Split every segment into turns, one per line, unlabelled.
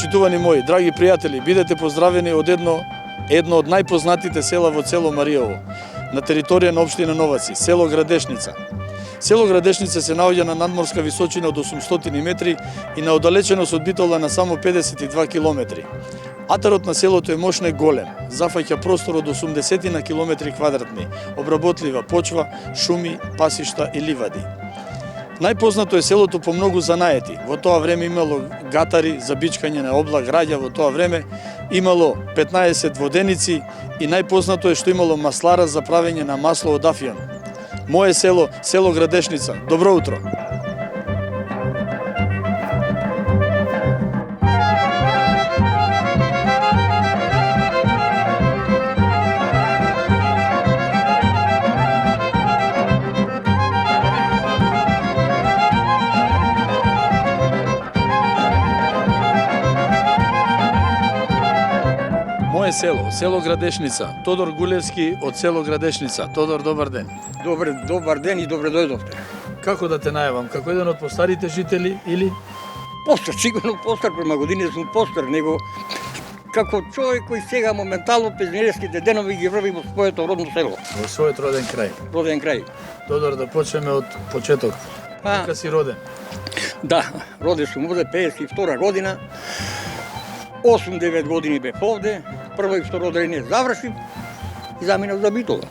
Почитувани мои, драги пријатели, бидете поздравени од едно од најпознатите села во село Маријово, на територија на општина Новаци, село Градешница. Село Градешница се наоѓа на надморска височина од 800 метри и на оддалеченост од Битола на само 52 километри. Атарот на селото е мощно и голем, зафаќа простор од 80 на километри квадратни, обработлива почва, шуми, пасишта и ливади. Најпознато е селото по многу занаети. Во тоа време имало гатари за бичкање на обла граѓа, во тоа време имало 15 воденици и најпознато е што имало маслара за правење на масло од афион. Мое село, село Градешница. Добро утро. Мое село, село Градешница. Тодор Гулевски од село Градешница. Тодор, добар ден.
Добар ден и добре дојдовте.
Како да те најавам? Како еден од постарите жители или?
Постар, сигурно постар, према години сум постар, него како човек кој сега моментално пензионерските денови ги врви во своето родно село.
Во својот роден крај.
Роден крај.
Тодор, да почнеме од почеток. Кога си роден?
Да, роден сум овде 52 година. 8-9 години бев овде, прво и второ одделение завршив и заминав за Битола.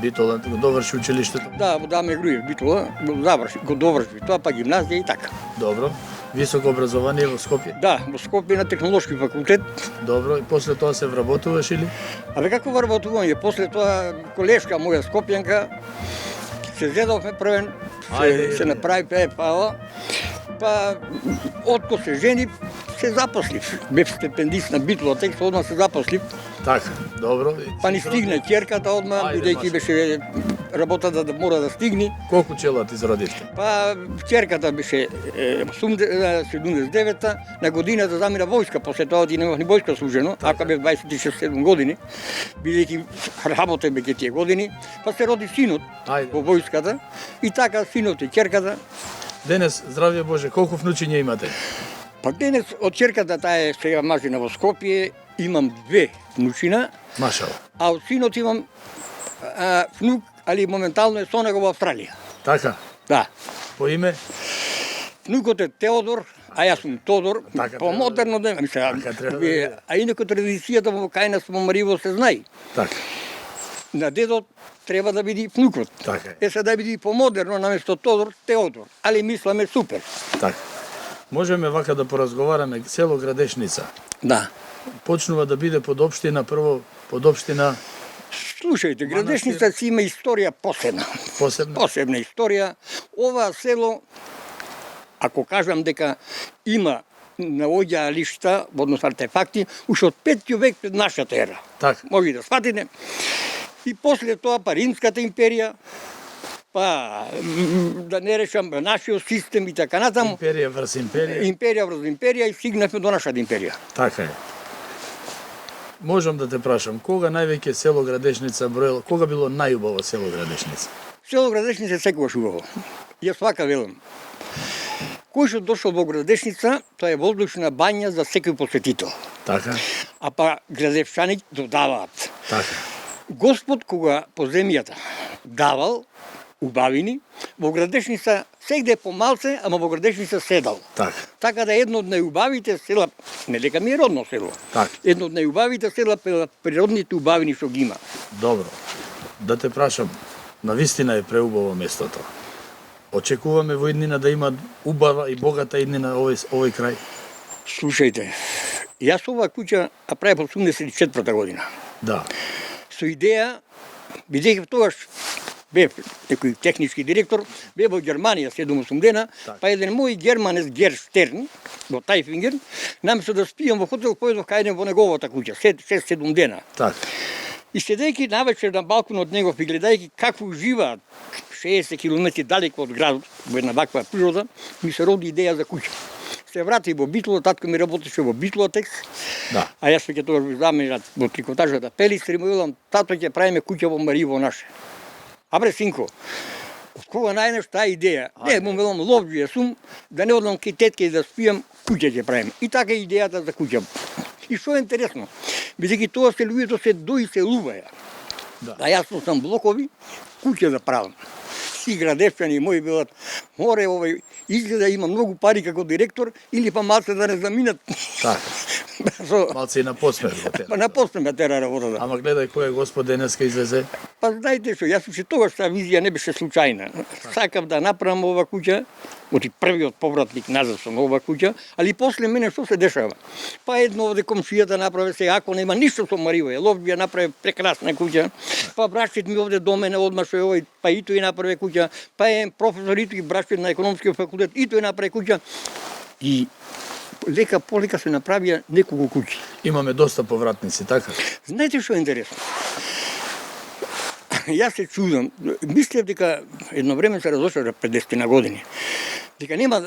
Битола, го доврши училиштето?
Да, во Даме Груев Битола, го довршив, тоа па гимназија и така.
Добро. Високо образование во Скопје?
Да, во Скопје на технолошки факултет.
Добро, и после тоа се вработуваш или?
Абе како вработување? После тоа колешка моја скопјанка се зедовме првен, се направи ПФА, па отко се женив, се запослив. Бев стипендист на Битола, тек одма се запослив.
Така, добро.
Па ни стигна ќерката одма, бидејќи беше работата да мора да стигне.
Колку челат изродивте?
Па ќерката беше 79-та, на годината замина војска, после тоа ти немав ни војска служено, така бев 26-7 години, бидејќи работев бе тие години, па се роди синот во војската и така синот и ќерката.
Денес, здравје Боже, колку внучиња имате?
Па денес од ќерката таа е сега мажина во Скопје, имам 2 внучина.
Машала.
А од синот имам внук, али моментално е со него во Австралија.
Така?
Да.
По име?
Внукот е Теодор, а јас сум Тодор.
Така,
по-модерно да а инаку традицијата во кај нас во Маријово се знае.
Така.
На дедот треба да биде внукот.
Така.
Се да биде помодерно наместо Тодор, Теодор. Али мисламе супер.
Така. Можеме вака да поразговараме. Село Градешница.
Да.
Почнува да биде под општина, прво под општина.
Слушајте, Градешница си има историја посебна. Посебна историја. Ова село, ако кажам дека има наоѓалишта, односно артефакти, уште од 5 век пред нашата ера.
Така.
Може да сватите. И после тоа па Римската империја, па да не речам нашиот систем и така натаму.
Империја врз империја.
Империја врз империја и стигнавме до нашата империја.
Така е. Можам да те прашам, кога највеќе село Градешница броело, кога било најубаво село Градешница?
Село Градешница е секогаш убаво. Јас вака велам. Кој што дошол во Градешница, тоа е воздушна бања за секој посетител.
Така.
А па градевчани додаваат.
Така.
Господ кога по земјата давал убавини, во Градешница сегде по малце, ама во Градешница седал.
Така.
Така да едно од најубавите села, не дека ми е родно село,
така.
Едно од најубавите села природните убавини што ги има.
Добро. Да те прашам, навистина е преубаво местото. Очекуваме во иднина да има убава и богата иднина овој крај?
Слушајте, јас оваа куќа ја правев 84-та година.
Да.
Со идеја, бидејќи тогаш бев некој технички директор, бев во Германија 7-8 дена, па еден мој германец Гер Штерн, во Тајфингер, наместо да спијам во хотел, поедов кај во неговата куќа, 6-7 дена.
Так.
И седејќи навечер на балконот негов и гледајќи како уживаат 60 километри далеко од градот, во една ваква природа, ми се роди идеја за куќа. Се врати во Битола, татко ми работеше во Битолатекс,
да.
А јас ќе тоа заминат во трикотажата Пелистри, му велам, тато ќе правиме куќа во Маријово наше. Абре, синко, од кога најнеш таа идеја? Не, му велам, ловджија сум, да не одам кај тетке и да спијам, куќа ќе правиме. И така е идејата за куќа. И што е интересно, бидејќи тоа се луѓето се доиселуваја.
Да.
А јас сум блокови, куќа да правам. И градешчани мои билат, море, овој, изгледа има многу пари како директор, или па малце да не заминат.
Така. Малце и на посмех го тера.
Па на после ме тера работата.
Ама гледај кој е Господ денеска излезе.
Па знаете што, јас че тогаш таа визија не беше случајна. Сакав да направам ова куќа, оти првиот повратник назад со ова куќа, али после мене што се дешава? Па едно овде комшијата направи се, ако нема ништо со Мариво, Ловбија направи прекрасна куќа, па брашчет ми овде до мене одмаше овој, па и тој направи куќа, па е професор и тој брашчет на економскиот факултет, и тој направи куќа. И лека полека се направија неколку куќи.
Имаме доста повратници, така?
Знаете што е интересно? Јас се чудам, мислев дека едно време се разошла пред 10 години, дека нема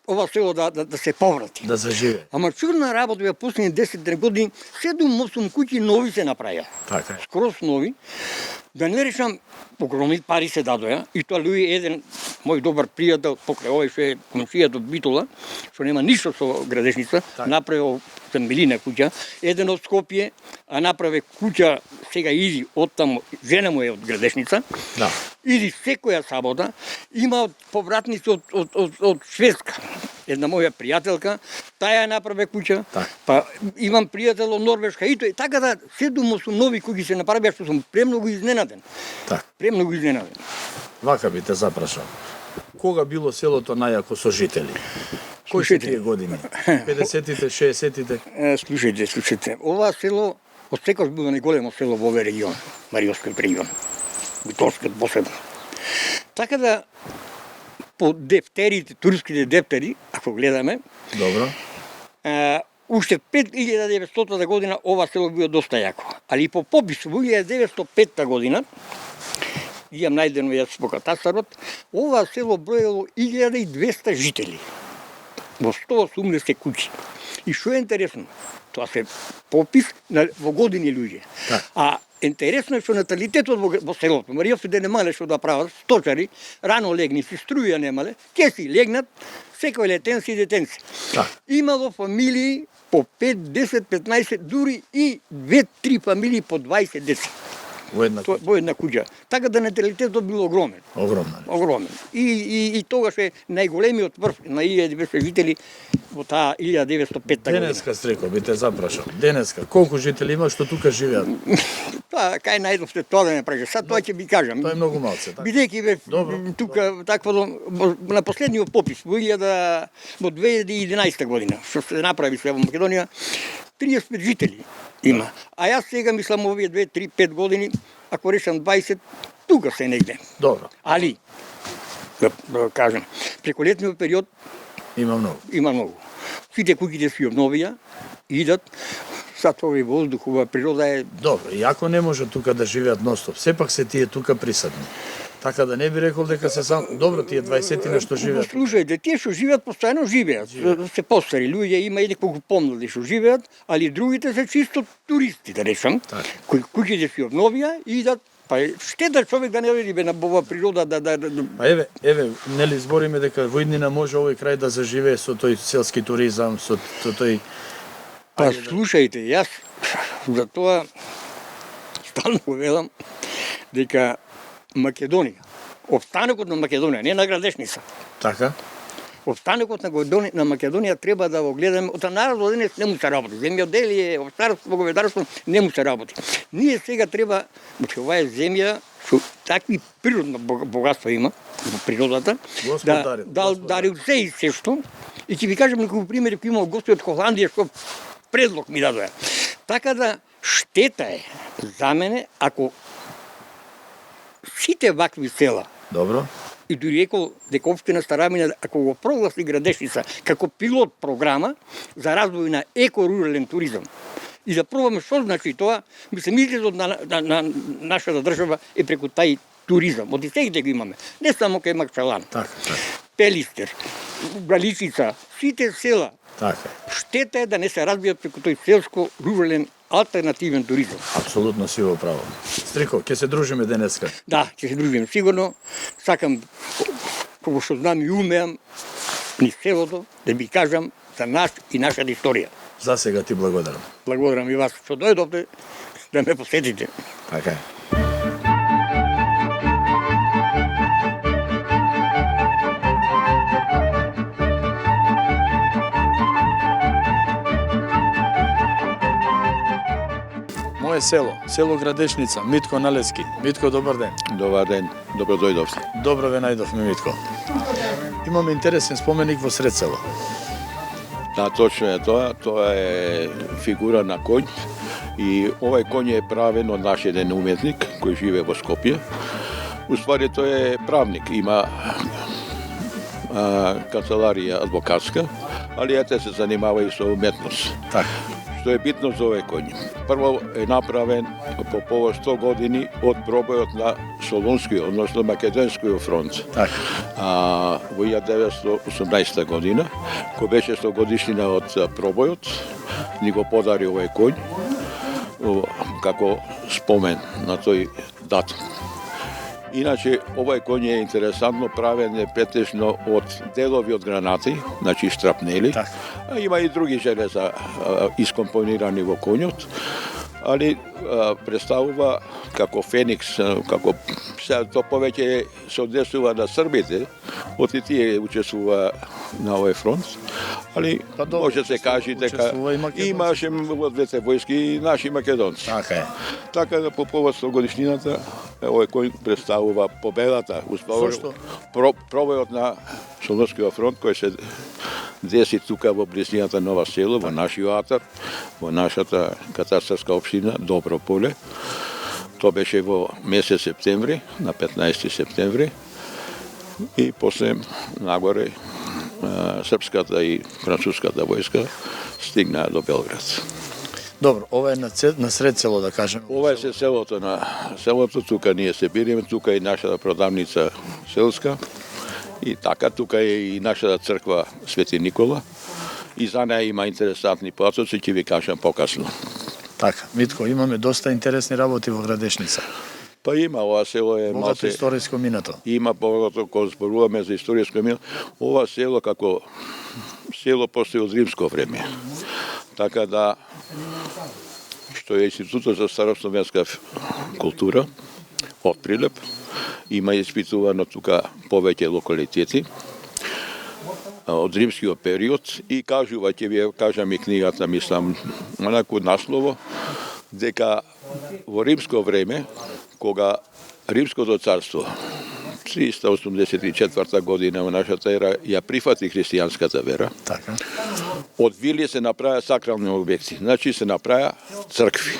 ова село да се поврати.
Да заживе.
Ама чудна работа ја последни 10 години, 7-8 куќи нови се направија.
Така е.
Скроз нови. Да не речам, огромни пари се дадоја, и тоа Луи еден мој добар пријател, покрај овој што е комшијата од Битола, што нема ништо со Градешница, направил Милина куќа, еден од Скопје, а направи куќа, сега иди оттаму, жена му е од Градешница,
Да.
иди секоја сабота, има повратници од Шведска. Една моја пријателка, таја направи куќа, па имам пријател од Норвешка, и тој, така да 7-8 нови куќи се направија, што сум премногу изненаден.
Так.
Премногу изненаден.
Вака би те запрашал. Кога било селото најако со жители? Кои се тие години? 50-тите, 60-тите?
Слушајте. Ова село, од секој било најголемо село во овој регион, Мариовскиот регион. Битолскиот посебно. Така да, по дефтерите, турските дефтери, ако гледаме,
Добро.
уште 5900 година ова село било доста јако. Али по попис во 1905 година, имам најдено јас по катастарот, ова село броело 1200 жители во 180 куќи. И што е интересно, тоа се попис во години луѓе. А интересно е што наталитетот во селото, Мариовците немале што да прават, сточари, рано легници, струја немале, ќе си легнат, секој летенци и детенци. Имало фамилии по 5, 10, 15, дури и 2-3 фамилии по 20 деца.
Во една
куќа. Така да наталитетот бил огромен. Огромен. И тогаш е најголемиот врв на 1200 жители во таа 1905 година.
Денеска, Стреко, би те запрашал. Денеска, колку жители има што тука живеат?
Тоа, кај најдовте тоа да не праже. Сад тоа ќе ви кажам.
Тоа е многу малце, така?
Бидејќи бе тука такво на последниот попис во 2011 година, што се направи се во Македонија, 35 жители има. А јас сега мислам овие 2, 3, 5 години, ако решам 20, тука се негде.
Добро.
Али, да кажам, преку летниот период
има многу.
Сите куќите си обновија, идат, сад овој воздух, ова природа е...
Добро, и ако не може тука да живеат ностоп, сепак се тие тука присадни. Така да не би рекол дека се сам... Добро, тие 20 што живеат.
Слушајте, тие што живеат, постојано живеат. Се постари луѓе, има и неколку помлади што живеат, али другите се чисто туристи, да речам, кои куќите си обновија и идат. Па штета човек да не оди бе на ова природа да...
Па еве, нели збориме дека во иднина може овој крај да заживее со тој селски туризам, со тој...
Па слушајте, јас за тоа стално велам дека Македонија, опстанокот на Македонија, не на Градешница.
Така?
Опстанокот на Македонија треба да го гледаме, од народот денес не му се работи. Земјоделие, овцарство, говедарство не му се работи. Ние сега треба, ова е земја што такви природно богатство има во природата, да се и се што. И ќе ви кажам неколку примери кои има гости од Холандија што предлог ми дадоа. Така да штета е за мене ако сите вакви села.
Добро.
И дури рекол дека општина Старамина, ако го прогласи Градешница како пилот програма за развој на еко-рурален туризам, и да пробаме што значи тоа, мислам, изгледот на нашата држава е преку тај туризам. Од сегде го имаме, не само кај Макчалан. Пелистер, Галичица, сите села. Штета е да не се развијат преку тој селско-рурален алтернативен туризам.
Апсолутно си во право. Стрико, ќе се дружиме денеска.
Да, ќе се дружиме сигурно. Сакам, кога што знам и умеам, ни селото, да ви кажам, културата наш и нашата историја.
За сега ти благодарам.
Благодарам и вас што дојдовте да ме посетите.
Така е. Мое село Градешница, Митко Налески. Митко, добар ден.
Добар ден, добро дојдовте.
Добро ве најдовме, Митко. Имаме интересен споменик во сред село.
Да, точно е тоа. Тоа е фигура на коњ. И овој коњ е правен од наш еден уметник кој живее во Скопје. Уствари тој е правник, има канцеларија адвокатска, ali ете се занимава и со уметност.
Така.
Што е битно за овој коњ? Прво е направен по повод 100 години од пробојот на Солунскиот, односно Македонскиот фронт.
Така.
Во 1918 година, кој беше 100 годишнина од пробојот, ни го подари овој коњ како спомен на тој датум. Иначе, овој коњ е интересантно, правен е претежно од делови од гранати, значи штрапнели, а има и други железа искомпонирани во коњот, али представува како феникс, како тоа повеќе се однесува на србите, од и тие учествува на овој фронт, али може се каже дека имаше во двете војски и наши македонци.
Така е.
Така да по повод 100 годишнината овој кој представува победата, пробојот на Солунскиот фронт кој се деси тука во близината Нова село, во нашиот атар, во нашата катастарска општина Доброполе. Тоа беше во месец септември, на 15 септември. И после нагоре српската и француската војска стигнаа до Белград.
Добро, ова е на сред село, да кажем.
Ова е се селото, тука ние се бириме, тука е нашата продавница селска. И така, тука е и нашата црква Свети Никола. И за неја има интересантни плацоци, ќе ви кажам покасно.
Така, Митко, имаме доста интересни работи во Градешница.
Па има, ова село е
богато историско минато.
Има богато, кога зборуваме за историско минато. Ова село како село постои од римско време. Така да, што е Институтот за старословенска култура од Прилеп, има испитувано тука повеќе локалитети од римскиот период и кажува, ќе ви кажам и книгата, мислам, онаку наслово, дека во римско време, кога Римското царство 384 година во нашата ера ја прифати христијанската вера.
Така.
Од вили се направи сакрални објекти, значи се направи цркви.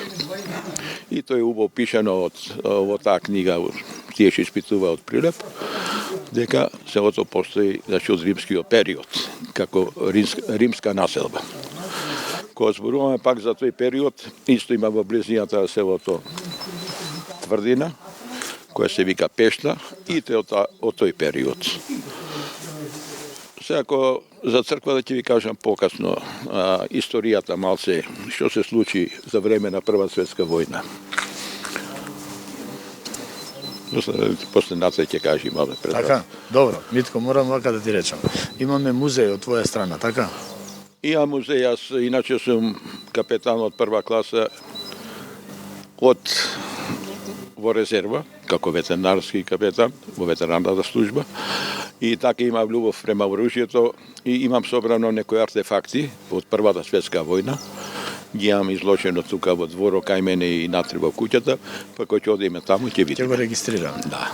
И тоа е убаво пишано во таа книга, тие што испитува од Прилеп, дека селото постои, значи, од римскиот период, како римска населба. Кога зборуваме пак за тој период, исто има во близината селото Тврдина, која се вика Пешта, и те од тој период. Сега, за црквата ќе ви кажам покасно историјата малце, што се случи за време на Прва светска војна. После нација ќе кажи мале пред.
Така, добро. Митко, морам вака да ти речам. Имаме музеј од твоја страна, така?
Има музеј, јас иначе сум капетан од прва класа во резерва, како ветеринарски капетан, во ветеранната служба. И така имам љубов према оружјето и имам собрано некои артефакти од Првата светска војна. Ги имам изложено тука во дворо кај мене и натре во куќата, па кој ќе одиме таму ќе видиме.
Ќе го регистрирам.
Да.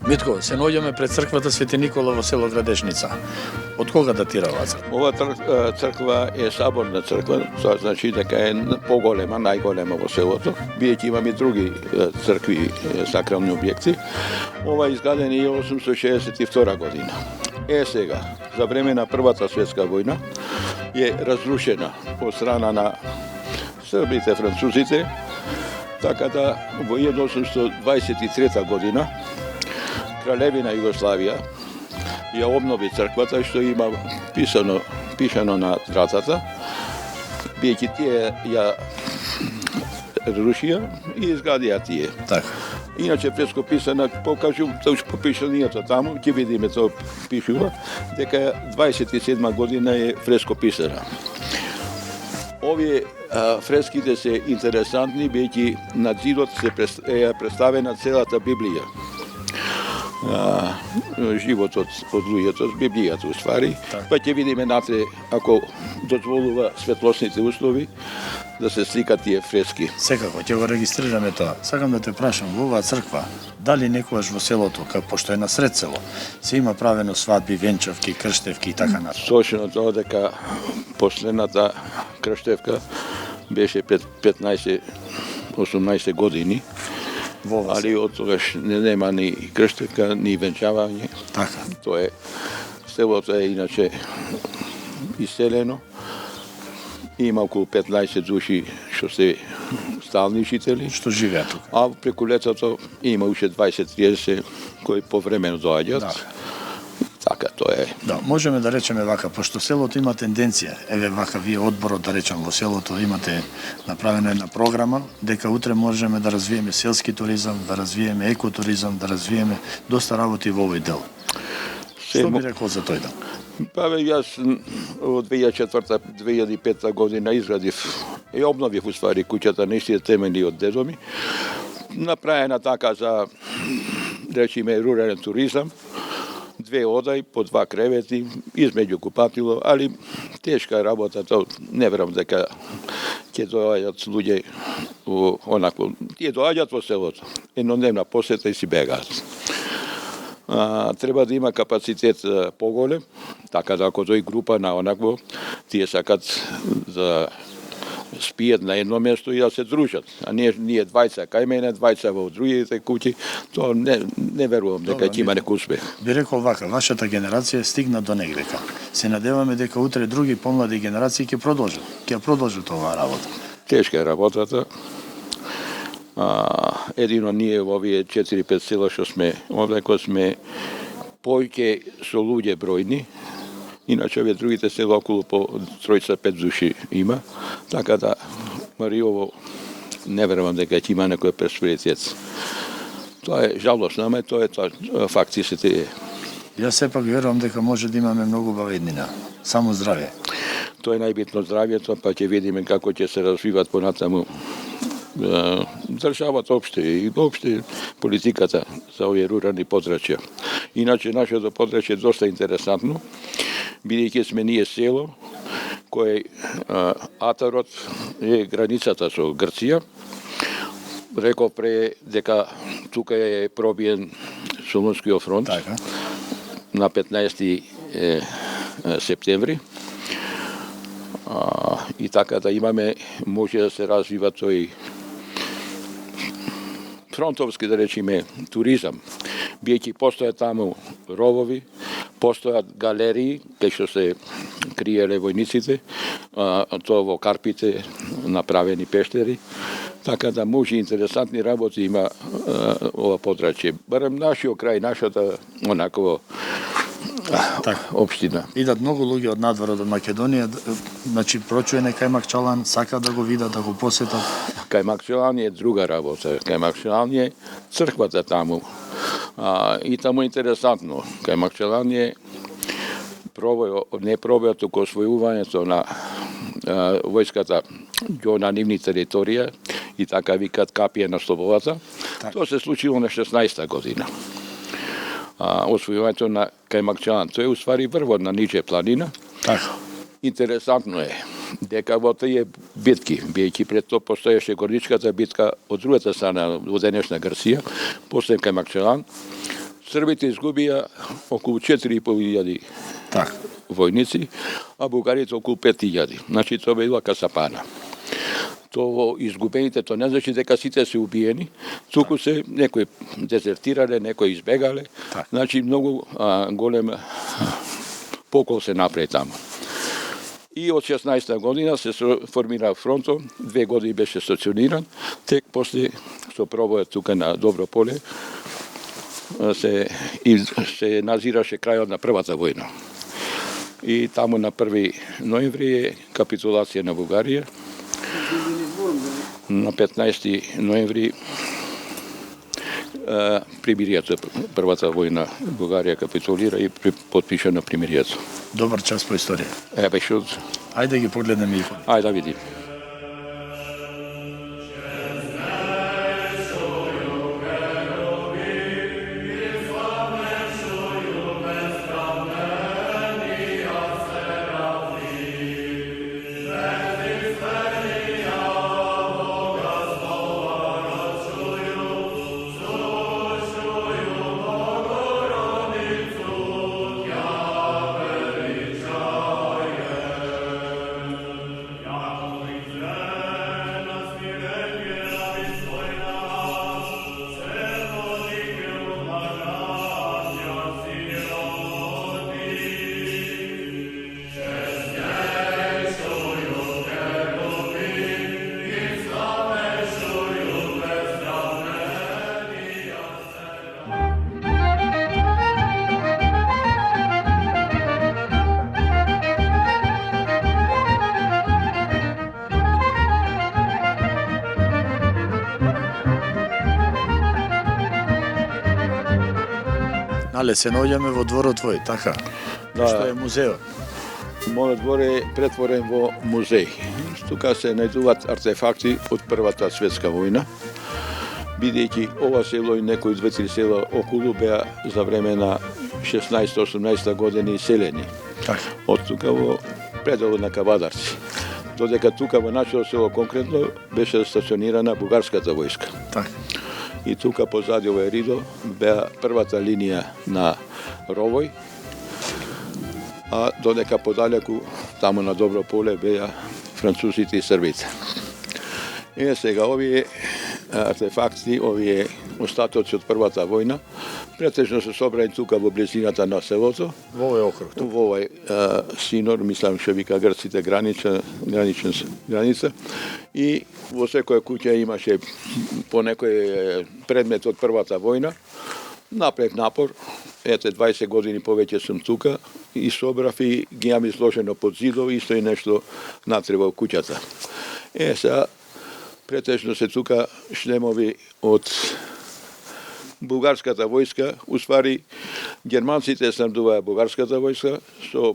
Митко, се наоѓаме пред црквата Свети Никола во село Градешница. Од кога датира оваа црква?
Ова црква е саборна црква, тоа значи дека е поголема, најголема во селото. Биејќи имаме и други цркви, сакрални објекти. Ова е изграден 1862 година. Сега, за време на Првата светска војна, е разрушена од страна на србите, французите, Така да во 1823 година Кралевина Југославија ја обнови црквата што има пишано на вратата, биејќи тие ја рушија и изградија тие.
Така.
Иначе фрескописана, покажу, попишанијата таму, ќе видиме тоа пишува, дека 27 година е фрескописана. Овие фреските се интересантни, биејќи на зидот е представена целата Библија. Животот од луѓето, Библијата уствари, па ќе видиме натре, ако дозволува светлосните услови, да се сликат тие фрески.
Секако, ќе го регистрираме тоа. Сакам да те прашам, во оваа црква, дали некогаш во селото, пошто е насред село, се има правено свадби, венчавки, крштевки и така натаму?
Точно тоа дека последната крштевка беше пред 15-18 години, али од тогаш не нема ни крштевка, ни венчавање.
Така.
Тоа е, селото е иначе иселено. Има околу 15 души што се стални жители.
Што живеат тука.
А преку летото има уште 20-30 кои повремено доаѓаат.
Да.
Така, тоа е.
Да, можеме да речеме вака, пошто селото има тенденција, еве вака вие одборот да речам во селото имате направена една програма, дека утре можеме да развиеме селски туризам, да развиеме екотуризам, да развиеме доста работи во овој дел. Што би рекол за тој дел?
Па бе, јас од 2004-2005 година изградив и обновив уствари куќата на истите темели од дедо ми. Направена така за, речиме, рурален туризам, 2 одај, по 2 кревети, измеѓу купатило, али тешка работа, тоа не верам дека ќе доаѓат луѓе онакво. Тие доаѓаат во селото, еднодневна посета и си бегаат. Треба да има капацитет поголем, така да ако дој група на онакво, тие сакат да спијат на едно место и да се дружат. А ние двајца кај мене, двајца во другите куќи, тоа не верувам дека ќе има некој успех.
Би рекол вака, вашата генерација стигна до негдека. Се надеваме дека утре други помлади генерации ќе продолжат оваа работа.
Тешка е работата. Едино ние во овие 4-5 села што сме, овдеко сме појќе со луѓе бројни, иначе овие другите села околу по 3-5 души има, така да Мариово не верувам дека ќе има некој перспективец. Тоа е жалосно, ама тоа е фактисите.
Јас сепак верувам дека може да имаме многу баведнина. Само здравје.
Тоа е најбитно здравјето, па ќе видиме како ќе се развиват понатаму државата опште и опште политиката за овие рурални подрачја. Иначе нашето подрачје е доста интересантно, бидејќи сме ние село кој атарот е границата со Грција. Реков пре дека тука е пробиен Солунскиот фронт на 15 септември. И така да имаме, може да се развива тој фронтовски, да речеме, туризам. Бијќи постојат таму ровови, постојат галерии, кај што се криеле војниците, тоа во Карпите направени пештери, така да може интересантни работи има ова подрачје. Барем нашиот крај, нашата онакво општина.
Идат многу луѓе од надвор од Македонија, значи прочуене кај Макчалан, сака да го видат, да го посетат.
Кај Макчалан е друга работа. Кај Макчалан е црквата таму. И таму е интересантно. Кај Макчалан е не пробојот, туку освојувањето на војската на нивни територија и така викат капија на слободата. Тоа се случило на 16-та година. Освојувањето на кај Макчалан. Тоа е уствари врвот на Ниче планина. Интересантно е дека во тие битки, биејќи пред тоа постоеше Горничката битка од другата страна, во денешна Грција, после кај Макчалан, србите изгубија околу 4.500 војници, а бугарите околу 5.000. Значи тоа била касапана. Тоа во изгубените, тоа не значи дека сите се убиени, туку се некои дезертирале, некои избегале, значи многу голем покол се направи таму. И од 16 година се формира фронтот, 2 години беше стациониран, тек после со пробојот тука на Добро поле се назираше крајот на првата војна. И таму на 1 ноември е капитулација на Бугарија. На 15 ноември примиријето, првата војна Бугарија капитулира и потпиша на примиријето.
Добар час по историја.
Беше од...
Ајде да ги погледнеме и
Ајде да видим.
Нале, се наоѓаме во дворот твој, така?
Да.
Што е музеот?
Мојот двор е претворен во музеј. Тука се најдуваат артефакти од Првата светска војна, бидејќи ова село и некои 2-3 села околу беа за време на 16-18 години селени.
Така.
Од тука во пределот на Кавадарци. Додека тука во нашето село конкретно беше стационирана бугарската војска.
Така.
И тука позади овој ридо беа првата линија на ровој, а додека подалеку, таму на Добро поле, беа французите и србите. И сега овие артефакти, овие остатоци од Првата војна, претежно се собрани тука во близината на селото,
Во овој округ.
во овој синор, мислам што вика грците граница, и во секоја куќа имаше по некој предмет од Првата војна. Направив напор, ете 20 години повеќе сум тука и собрав и ги имам изложено под зидов, исто и нешто натреба во куќата. Сега претежно се тука шлемови од бугарската војска, уствари германците снабдуваа бугарската војска со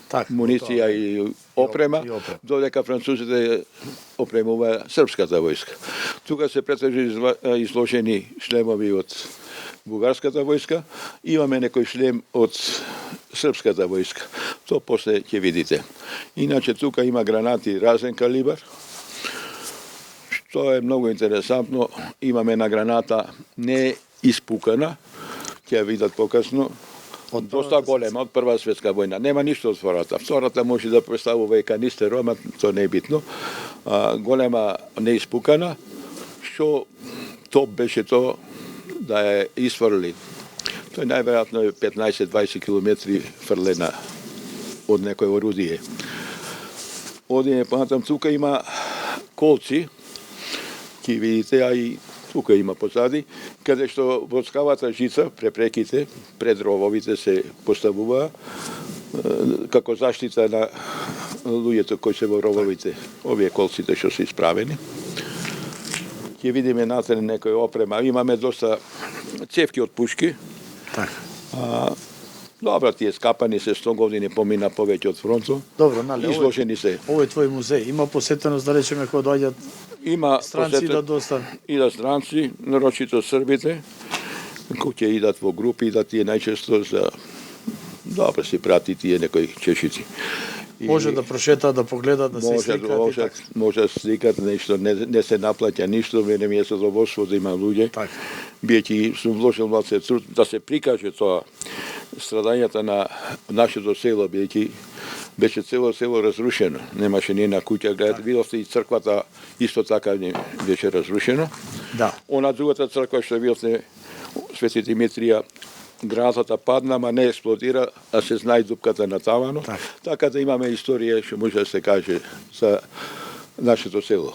Так,
муниција и опрема,
и опрема.
додека французите опремуваа српската војска. Тука се претежно изложени шлемови од бугарската војска, имаме некој шлем од српската војска. То после ќе видите. Иначе тука има гранати разен калибар, што е многу интересантно. Имаме една граната не испукана, ќе ја видат покасно, доста голема од Прва светска војна. Нема ништо од втората. Втората може да представува и канистер, ама тоа не е битно. Голема не испукана, што топ беше тоа да ја изфрли. Тој најверојатно е 15-20 километри фрлена од некој орудие. Одиме понатам, тука има колци, ќе видите, а и тука има позади, каде што во скавата жица, препреките, пред рововите се поставува како заштита на луѓето кои се во рововите, овие колците што се исправени. Ќе видиме натре некој опрема, имаме доста цевки од пушки.
Така.
Добро, тие скапани се 100 години помина повеќе од фронтот.
Добро, нали,
изложени се.
Овој твој музеј има посетеност, да речеме, кога доаѓаат
Има
странци да доста.
Идат странци, нарочито србите, кои ќе идат во групи, идат тие најчесто за добро си прати тие некои чешици.
Може да прошетаат, да погледаат, да се сликаат и така.
Може да сликат нешто, не се наплаќа ништо, мене ми е задоволство да има луѓе.
Така.
Биејќи сум вложил малце труд да се прикаже тоа страдањата на нашето село, биејќи беше цело село разрушено. Немаше ни една куќа, гледате, видовте и црквата исто така беше разрушена.
Да.
Она другата црква што видовте, Свети Димитрија, гранатата падна, ама не експлодира, а се знае дупката на тавано. Така да имаме историја, што може да се каже, за нашето село.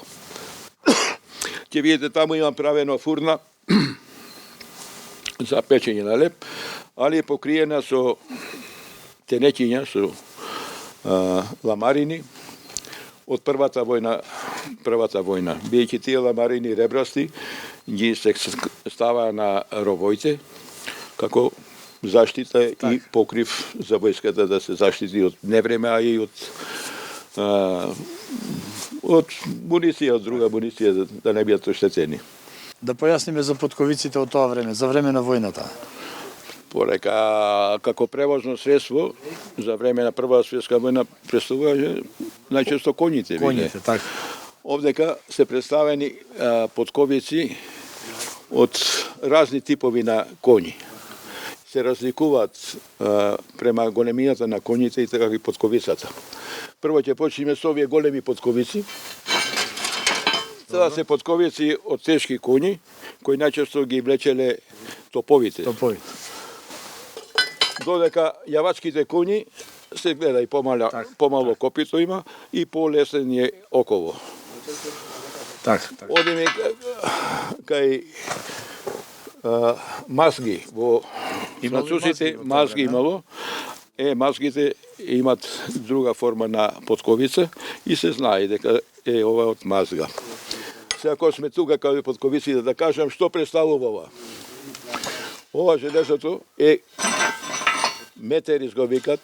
Ќе видите, таму имам правено фурна за печење на леп, али е покриена со тенеќиња, со ламарини од првата војна. Биејќи тие ламарини ребрасти, ги се става на ровоите, како заштита и покрив за војската да се заштити од невреме, а и од муниција, од друга муниција, да не бидат оштетени.
Да појасниме за потковиците од тоа време, за време на војната.
Порека, како превозно средство, за време на Прва светска војна представуваше најчесто коњите.
Коњите, така.
Овдека се представени потковици од разни типови на коњи. Се разликуваат према големината на коњите и така и потковицата. Прво ќе почнеме со овие големи потковици. Тоа се потковици од тешки коњи, кои најчесто ги влечеле топовите. Додека јавачките коњи се гледа и помало копито има и полесен е около. Одиме кај мазги во французите, мазги имало. Мазгите имат друга форма на потковица и се знае дека е ова од мазга. Сега кога сме тука кај потковиците, да кажам што представува ова. Ова железото е метерис го викат,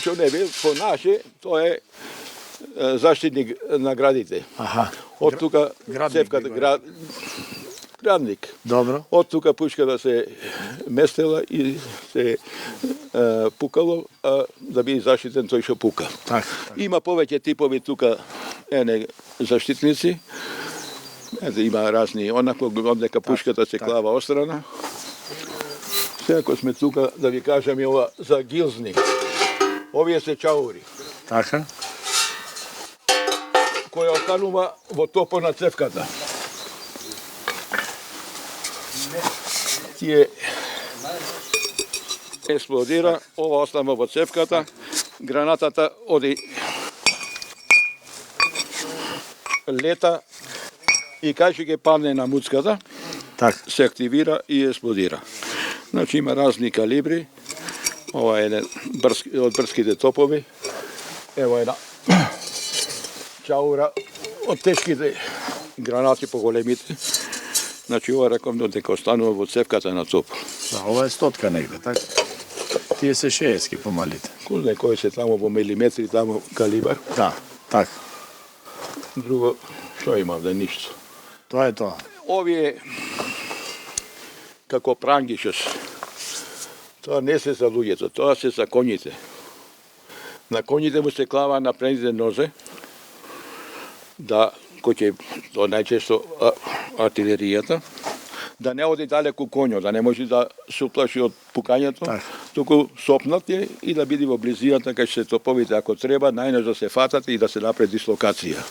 што не би, по наше, тоа е заштитник на градите. Од тука цевката градник.
Добро.
Од тука пушката се местела и се пукало, да биде заштитен тој што пука. Има повеќе типови тука заштитници. Има разни, онако однека пушката се клава острана. Сега ако сме тука, да ви кажам и ова за гилзни. Овие се чаури.
Така.
Која останува во топо на цевката. Тие експлодира, ова останува во цевката, гранатата оди лета и кај ќе падне на муцката, се активира и експлодира. Значи има разни калибри. Ова е од брските топови. Ево една чаура од тешките гранати по големите. Значи ова реком дека останува во цевката на топ.
Ова е 100 негде, така? Тие се 60 помалите.
Кој се таму во милиметри, таму калибар.
Да, така.
Друго, што имам да ништо.
Тоа е тоа.
Овие како прангишес. Тоа не се за луѓето, тоа се за коњите. На коњите му се клава на предните нозе, кој ќе тоа најчесто артилеријата, да не оди далеку коњот, да не може да се уплаши од пукањето, туку сопнат е и да биде во близината кај се топовите, ако треба, најнаш да се фатат и да се направи дислокација.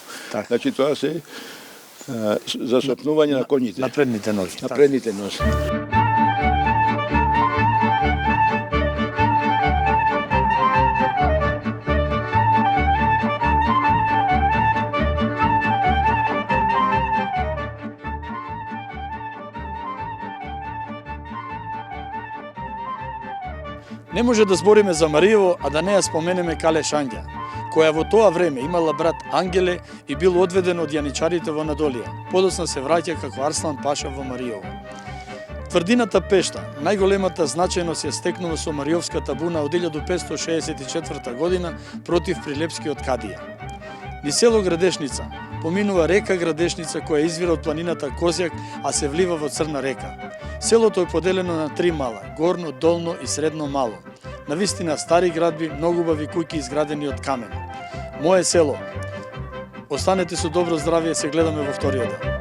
Значи тоа се за сопнување на коњите.
На предните ноги.
На предните ноги.
Не може да збориме за Мариево, а да не ја споменеме Кале Шања, која во тоа време имала брат Ангеле и бил одведен од јаничарите во Надолија. Подоцна се враќа како Арслан Паша во Мариево. Тврдината Пешта, најголемата значајност ја стекнува со Мариовската буна од 1564 година против Прилепскиот кадија. Низ село Градешница поминува река Градешница која извира од планината Козјак, а се влива во Црна река. Селото е поделено на 3 мала – горно, долно и средно мало. Навистина стари градби, многу убави куќи изградени од камен. Мое село. Останете со добро здравје, се гледаме во вториот дел.